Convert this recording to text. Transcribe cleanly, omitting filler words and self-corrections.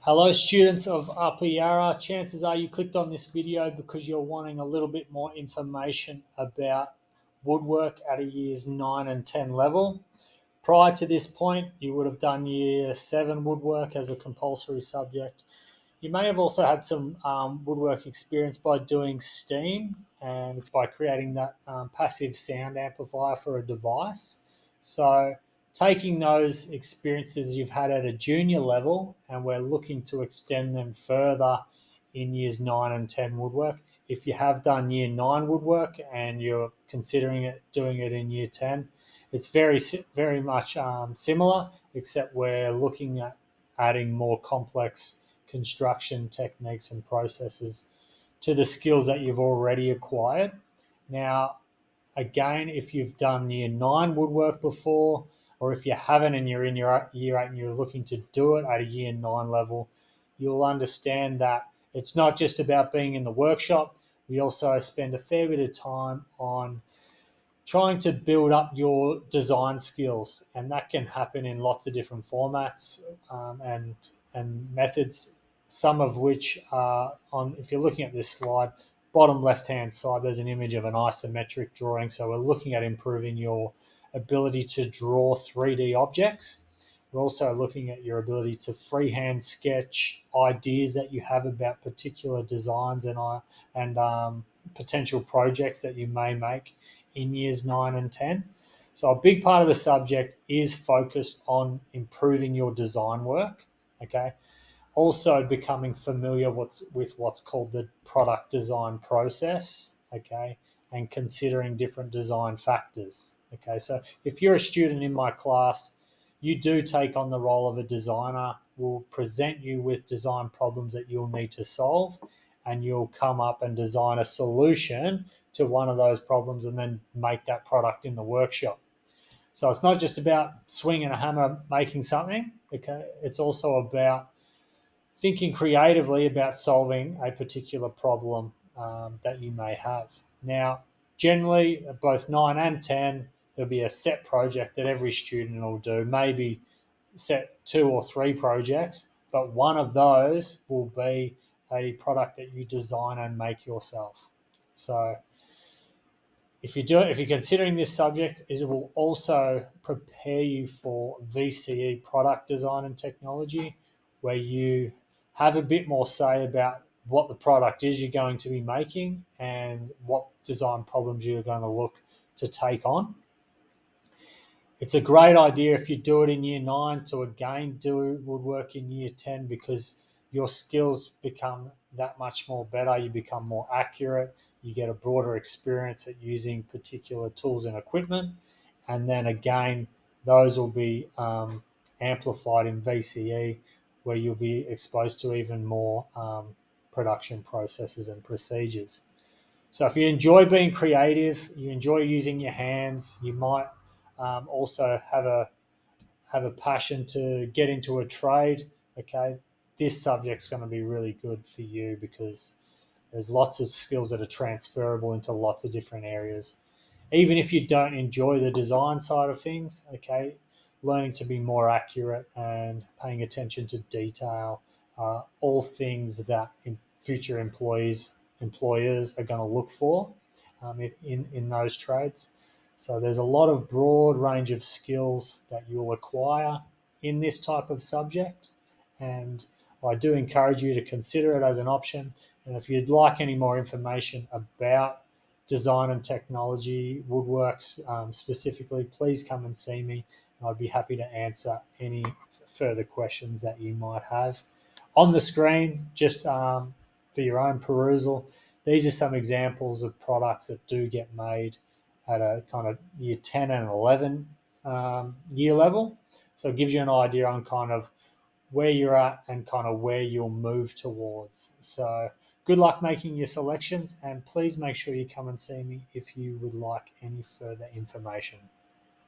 Hello, students of Upper Yarra. Chances are you clicked on this video because you're wanting a little bit more information about woodwork at a years 9 and 10 level. Prior to this point, you would have done year 7 woodwork as a compulsory subject. You may have also had some woodwork experience by doing steam and by creating that passive sound amplifier for a device. So, taking those experiences you've had at a junior level, and we're looking to extend them further in years 9 and 10 woodwork. If you have done year 9 woodwork and you're considering doing it in year 10, it's very much similar, except we're looking at adding more complex construction techniques and processes to the skills that you've already acquired. Now, again, if you've done year 9 woodwork before, or if you haven't and you're in your year 8 and you're looking to do it at a year 9 level, you'll understand that it's not just about being in the workshop. We also spend a fair bit of time on trying to build up your design skills, and that can happen in lots of different formats and methods. Some of which are on. If you're looking at this slide, bottom left hand side, there's an image of an isometric drawing. So we're looking at improving your ability to draw 3D objects. We're also looking at your ability to freehand sketch ideas that you have about particular designs and potential projects that you may make in years 9 and 10. So, a big part of the subject is focused on improving your design work. Okay. Also, becoming familiar with what's called the product design process. Okay. And considering different design factors. Okay. So, if you're a student in my class, you do take on the role of a designer. We'll present you with design problems that you'll need to solve, and you'll come up and design a solution to one of those problems and then make that product in the workshop. So it's not just about swinging a hammer, making something. Okay, it's also about thinking creatively about solving a particular problem that you may have. Now, generally, at both 9 and 10, there'll be a set project that every student will do, maybe set 2 or 3 projects, but one of those will be a product that you design and make yourself. So if you're considering this subject, it will also prepare you for VCE, product design and technology, where you have a bit more say about what the product is you're going to be making and what design problems you're going to look to take on. It's a great idea if you do it in year 9 to again do woodwork in year 10, because your skills become that much more better. You become more accurate. You get a broader experience at using particular tools and equipment. And then again, those will be amplified in VCE, where you'll be exposed to even more production processes and procedures. So if you enjoy being creative, you enjoy using your hands, you might also have a passion to get into a trade. Okay, this subject's going to be really good for you because there's lots of skills that are transferable into lots of different areas. Even if you don't enjoy the design side of things, okay, learning to be more accurate and paying attention to detail, all things that future employers are going to look for in those trades. So there's a lot of broad range of skills that you'll acquire in this type of subject, and I do encourage you to consider it as an option. And if you'd like any more information about design and technology, woodworks specifically, please come and see me. I'd be happy to answer any further questions that you might have. On the screen, just for your own perusal, these are some examples of products that do get made at a kind of year 10 and 11 year level. So it gives you an idea on kind of where you're at and kind of where you'll move towards. So good luck making your selections, and please make sure you come and see me if you would like any further information.